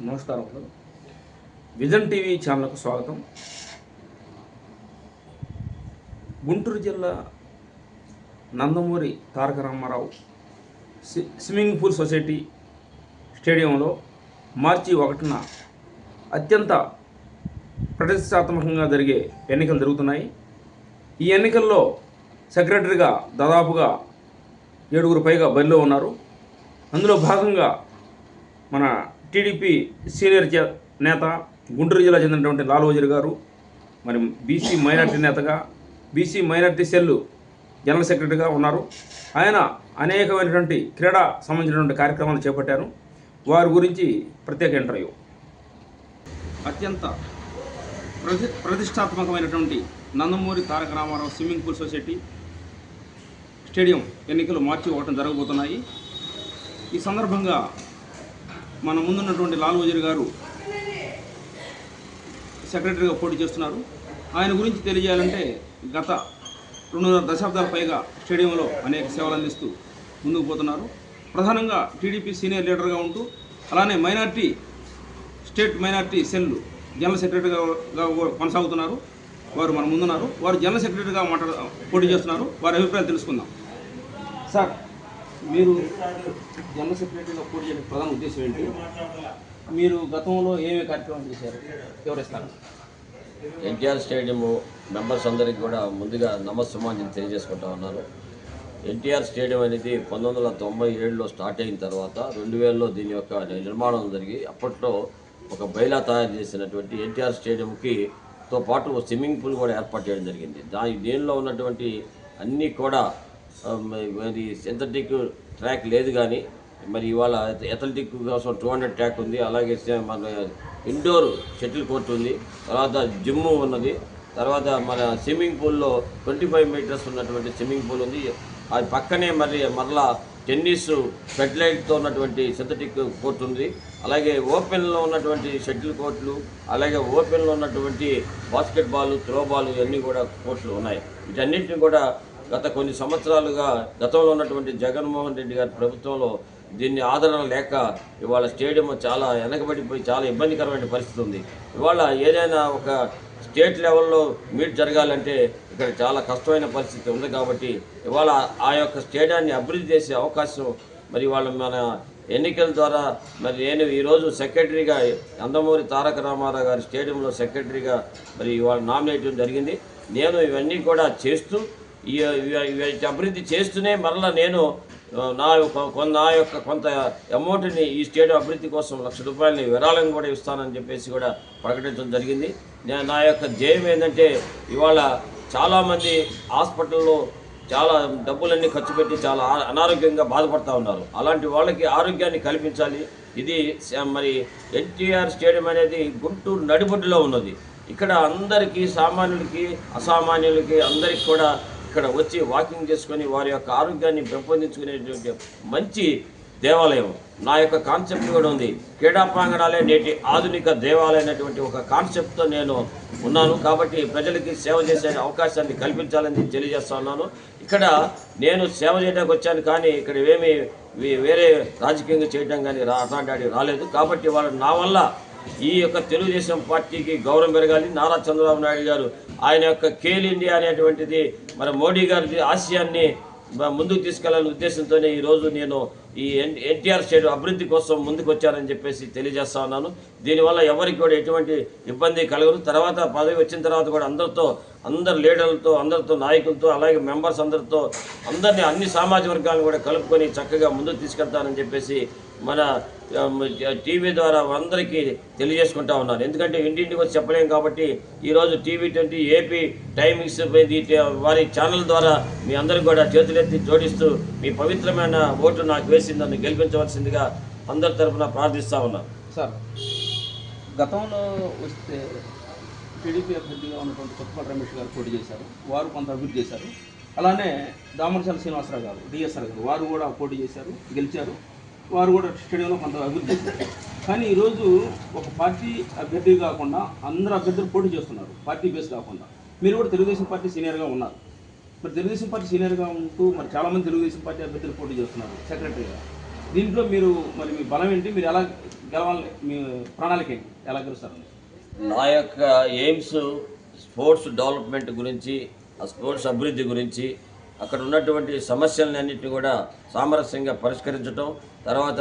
నమస్కారం. Vision TV ఛానల్కు స్వాగతం. గుంటూరు జిల్లా Nandamuri Taraka Ramarao swimming pool society స్టేడియంలో మార్చి 1న అత్యంత ప్రతిష్టాత్మకంగా జరిగే ఎన్నికలు జరుగుతున్నాయి. ఈ ఎన్నికల్లో సెక్రటరీగా దాదాపుగా 7గురు పైగా బరిలో ఉన్నారు. అందులో భాగంగా మన టీడీపీ సీనియర్ నేత గుంటూరు జిల్లా చెందినటువంటి లాల్ వజీర్ గారు, మరి బీసీ మైనార్టీ నేతగా, బీసీ మైనార్టీ సెల్ జనరల్ సెక్రటరీగా ఉన్నారు. ఆయన అనేకమైనటువంటి క్రీడా సంబంధించినటువంటి కార్యక్రమాలు చేపట్టారు. వారి గురించి ప్రత్యేక ఇంటర్వ్యూ. అత్యంత ప్రతిష్టాత్మకమైనటువంటి Nandamuri Taraka Ramarao swimming pool society stadium ఎన్నికలు మార్చి 1న జరగబోతున్నాయి. ఈ సందర్భంగా మన ముందున్నటువంటి లాల్ వజీర్ గారు సెక్రటరీగా పోటీ చేస్తున్నారు. ఆయన గురించి తెలియజేయాలంటే గత 2.5 దశాబ్దాల పైగా స్టేడియంలో అనేక సేవలు అందిస్తూ ముందుకు పోతున్నారు. ప్రధానంగా టీడీపీ సీనియర్ లీడర్గా ఉంటూ అలానే స్టేట్ మైనార్టీ సెల్ జనరల్ సెక్రటరీగా కొనసాగుతున్నారు. వారు మన ముందున్నారు. వారు జనరల్ సెక్రటరీగా పోటీ చేస్తున్నారు. వారి అభిప్రాయాలు తెలుసుకుందాం. సార్, మీరు జనరల్ సెక్రటరీగా పోటీ చేయడానికి ప్రధాన ఉద్దేశం ఏంటి? మీరు గతంలో ఏమేమి కార్యక్రమాలు చేశారు, వివరిస్తారు? ఎన్టీఆర్ స్టేడియం మెంబర్స్ అందరికీ కూడా ముందుగా నమస్సుమాంజలి తెలియజేసుకుంటా ఉన్నాను. ఎన్టీఆర్ స్టేడియం అనేది 1997లో స్టార్ట్ అయిన తర్వాత 2000లో దీని యొక్క నిర్మాణం జరిగి అప్పట్లో ఒక బైలా తయారు చేసినటువంటి ఎన్టీఆర్ స్టేడియంతో పాటు స్విమ్మింగ్ పూల్ కూడా ఏర్పాటు చేయడం జరిగింది. దీనిలో ఉన్నటువంటి అన్నీ కూడా మరి సింథటిక్ ట్రాక్ లేదు, కానీ మరి ఇవాళ అథ్లెటిక్ కోసం 200 ట్రాక్ ఉంది. అలాగే మన ఇండోర్ షటిల్ కోర్ట్ ఉంది. తర్వాత జిమ్ ఉన్నది. తర్వాత మన స్విమ్మింగ్ పూల్లో 25 మీటర్స్ ఉన్నటువంటి స్విమ్మింగ్ పూల్ ఉంది. అది పక్కనే మరలా టెన్నిస్ ఫెడ్లైట్తో ఉన్నటువంటి సింథటిక్ కోర్ట్ ఉంది. అలాగే ఓపెన్లో ఉన్నటువంటి షటిల్ కోర్టులు, అలాగే ఓపెన్లో ఉన్నటువంటి బాస్కెట్బాల్, త్రోబాల్ ఇవన్నీ కూడా కోర్టులు ఉన్నాయి. వీటన్నిటిని కూడా గత కొన్ని సంవత్సరాలుగా గతంలో ఉన్నటువంటి జగన్మోహన్ రెడ్డి గారి ప్రభుత్వంలో దీన్ని ఆదరణ లేక ఇవాళ స్టేడియం చాలా వెనకబడిపోయి చాలా ఇబ్బందికరమైన పరిస్థితి ఉంది. ఇవాళ ఏదైనా ఒక స్టేట్ లెవెల్లో మీట్ జరగాలంటే ఇక్కడ చాలా కష్టమైన పరిస్థితి ఉంది. కాబట్టి ఇవాళ ఆ యొక్క స్టేడియాన్ని అభివృద్ధి చేసే అవకాశం మరి ఇవాళ మన ఎన్నికల ద్వారా మరి నేను ఈరోజు సెక్రటరీగా నందమూరి తారక రామారావు గారి స్టేడియంలో సెక్రటరీగా మరి ఇవాళ నామినేట్ జరిగింది. నేను ఇవన్నీ కూడా చేస్తూ ఈ అభివృద్ధి చేస్తూనే మరలా నేను నా యొక్క కొంత అమౌంట్ని ఈ స్టేడియం అభివృద్ధి కోసం ₹1,00,000 విరాళం కూడా ఇస్తానని చెప్పేసి కూడా ప్రకటించడం జరిగింది. నా యొక్క ధ్యేయం ఏంటంటే ఇవాళ చాలామంది హాస్పిటల్లో చాలా డబ్బులన్నీ ఖర్చు పెట్టి చాలా అనారోగ్యంగా బాధపడుతూ ఉన్నారు. అలాంటి వాళ్ళకి ఆరోగ్యాన్ని కల్పించాలి. ఇది మరి ఎన్టీఆర్ స్టేడియం అనేది గుంటూరు నడిబొడ్డులో ఉన్నది. ఇక్కడ అందరికీ సామాన్యులకి అసామాన్యులకి అందరికీ కూడా ఇక్కడ వచ్చి వాకింగ్ చేసుకొని వారి యొక్క ఆరోగ్యాన్ని పెంపొందించుకునేటువంటి మంచి దేవాలయం. నా యొక్క కాన్సెప్ట్ కూడా ఉంది. క్రీడా ప్రాంగణాలే నేటి ఆధునిక దేవాలయం అనేటువంటి ఒక కాన్సెప్ట్తో నేను ఉన్నాను. కాబట్టి ప్రజలకి సేవ చేసే అవకాశాన్ని కల్పించాలని తెలియజేస్తా ఉన్నాను. ఇక్కడ నేను సేవ చేయడానికి వచ్చాను, కానీ ఇక్కడ ఏమీ వేరే రాజకీయంగా చేయడం కానీ అట్లాంటి రాలేదు. కాబట్టి వాళ్ళు నా వల్ల ఈ యొక్క తెలుగుదేశం పార్టీకి గౌరవం పెరగాలి. నారా చంద్రబాబు నాయుడు గారు ఆయన యొక్క ఖేల్ ఇండియా అనేటువంటిది మరి మోడీ గారి ఆశయాన్ని ముందుకు తీసుకెళ్లాలనే ఉద్దేశంతోనే ఈరోజు నేను ఈ ఎన్టీఆర్ స్టేడియం అభివృద్ధి కోసం ముందుకు వచ్చానని చెప్పేసి తెలియజేస్తా ఉన్నాను. దీనివల్ల ఎవరికి కూడా ఎటువంటి ఇబ్బంది కలగదు. తర్వాత పదవి వచ్చిన తర్వాత కూడా అందరు లీడర్లతో, అందరితో, నాయకులతో, అలాగే మెంబర్స్ అందరినీ అన్ని సామాజిక వర్గాలను కూడా కలుపుకొని చక్కగా ముందుకు తీసుకెళ్తానని చెప్పేసి మన టీవీ ద్వారా అందరికీ తెలియజేసుకుంటా ఉన్నాను. ఎందుకంటే ఇంటింటికి వచ్చి చెప్పలేం కాబట్టి ఈరోజు TV20 ఏపీ టైమింగ్స్ వారి ఛానల్ ద్వారా మీ అందరికీ కూడా చేతులెత్తి జోడిస్తూ మీ పవిత్రమైన ఓటు నాకు వేసి నన్ను గెలిపించవలసిందిగా అందరి తరఫున ప్రార్థిస్తూ ఉన్నాను. సార్, గతంలో వస్తే టీడీపీ అభ్యర్థిగా ఉన్నటువంటి కొత్తపల్లి రమేష్ గారు పోటీ చేశారు. వారు కొంత అభివృద్ధి చేశారు. అలానే దామరచల శ్రీనివాసరావు గారు డిఎస్ఆర్ గారు వారు కూడా పోటీ చేశారు, గెలిచారు. వారు కూడా స్టేడియంలో కొంత అభివృద్ధి చేశారు. కానీ ఈరోజు ఒక పార్టీ అభ్యర్థి కాకుండా అందరూ అభ్యర్థులు పోటీ చేస్తున్నారు, పార్టీ బేస్ కాకుండా. మీరు కూడా తెలుగుదేశం పార్టీ సీనియర్గా ఉన్నారు. మరి తెలుగుదేశం పార్టీ సీనియర్గా ఉంటూ మరి చాలామంది తెలుగుదేశం పార్టీ అభ్యర్థులు పోటీ చేస్తున్నారు సెక్రటరీగా. దీంట్లో మీరు మరి మీ బలం ఏంటి, మీరు ఎలా గెలవాలి మీ ప్రణాళిక ఏంటి? ఎలా గెలుస్తారు? నా యొక్క ఎయిమ్స్ స్పోర్ట్స్ డెవలప్మెంట్ గురించి, ఆ స్పోర్ట్స్ అభివృద్ధి గురించి, అక్కడ ఉన్నటువంటి సమస్యలన్నింటినీ కూడా సామరస్యంగా పరిష్కరించడం, తర్వాత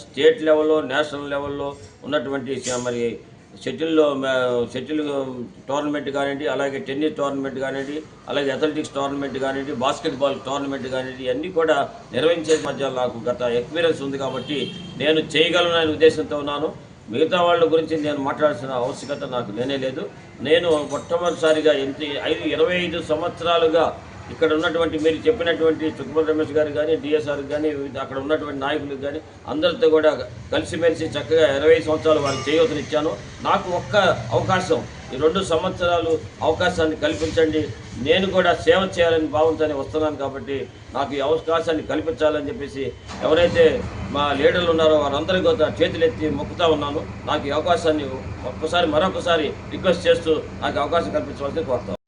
స్టేట్ లెవెల్లో, నేషనల్ లెవెల్లో ఉన్నటువంటి మరి షటిల్ టోర్నమెంట్ కానివ్వండి, అలాగే టెన్నిస్ టోర్నమెంట్ కానివ్వండి, అలాగే అథ్లెటిక్స్ టోర్నమెంట్ కానివ్వండి, బాస్కెట్బాల్ టోర్నమెంట్ కానివ్వండి, అన్నీ కూడా నిర్వహించే మధ్య నాకు గత ఎక్స్పీరియన్స్ ఉంది కాబట్టి నేను చేయగలననే ఉద్దేశంతో ఉన్నాను. మిగతా వాళ్ళ గురించి నేను మాట్లాడాల్సిన ఆవశ్యకత నాకు లేదు. నేను మొట్టమొదటిసారిగా 25 సంవత్సరాలుగా ఇక్కడ ఉన్నటువంటి మీరు చెప్పినటువంటి చుక్కపల్లి రమేష్ గారు కానీ, డిఎస్ఆర్కి కానీ, అక్కడ ఉన్నటువంటి నాయకులకు కానీ అందరితో కూడా కలిసిమెలిసి చక్కగా 25 సంవత్సరాలు వారికి చేయూతనిచ్చాను. నాకు ఒక్క అవకాశం, ఈ 2 సంవత్సరాలు అవకాశాన్ని కల్పించండి, నేను కూడా సేవ చేయాలని భావంతోనే వస్తున్నాను కాబట్టి నాకు ఈ అవకాశాన్ని కల్పించాలని చెప్పేసి ఎవరైతే మా లీడర్లు ఉన్నారో వారందరికీ కూడా చేతులెత్తి మొక్కుతా ఉన్నాను. నాకు ఈ అవకాశాన్ని మరొకసారి రిక్వెస్ట్ చేస్తూ నాకు అవకాశం కల్పించవలసింది కోరుతాను.